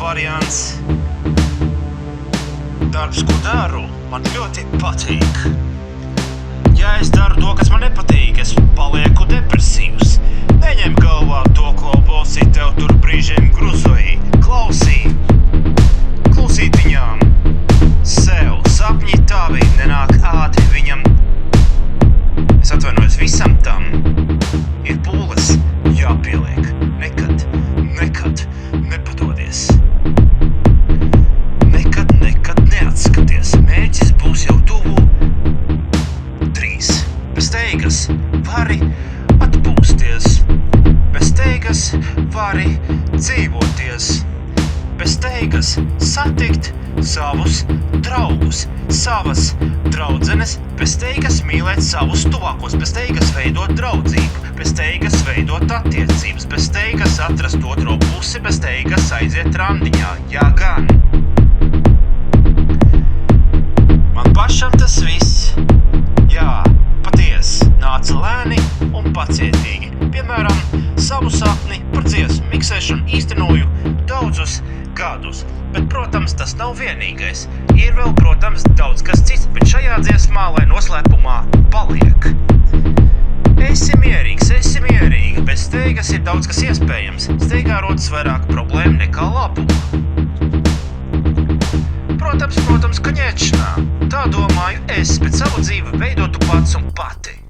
variants. Darbs, ko daru, man ļoti patīk. Ja es daru to, kas man nepatīk, es palieku depresīvs. Neņem galvā to, ko balsī tev tur brīžiem gruzoji. Klusītiņām. Sev sapņi tavi nenāk ātri viņam. Es atvainojos visam tam. Ir pūles jāpieliek. Nekad nepadodies. Nekad neatskaties. Mērķis būs jau tuvu. 3. Bez teigas vari atpūsties. Bez teigas vari dzīvoties. Bez teigas satikt savus draugus, savas draudzenes, bez teigas mīlēt savus tuvākos, bez teigas veidot draudzību, bez teigas veidot attiecības, bez teigas atrast otro pusi, bez teigas aiziet randiņā, jā gan. Man pašam tas viss, jā, paties, nāca lēni un pacietīgi. Piemēram, savu sapni par dziesmu miksēšanu īstenoju daudzus gadus, bet, protams, tas nav vienīgais. Ir vēl, protams, daudz kas cits, bet šajā dziesmā, lai noslēpumā paliek. Esi mierīga, bez steigas ir daudz kas iespējams. Steigā rodas vairāk problēmu nekā labuma. Protams, ka ņēčnā. Tā domāju es, bet savu dzīvi veidotu pats un pati.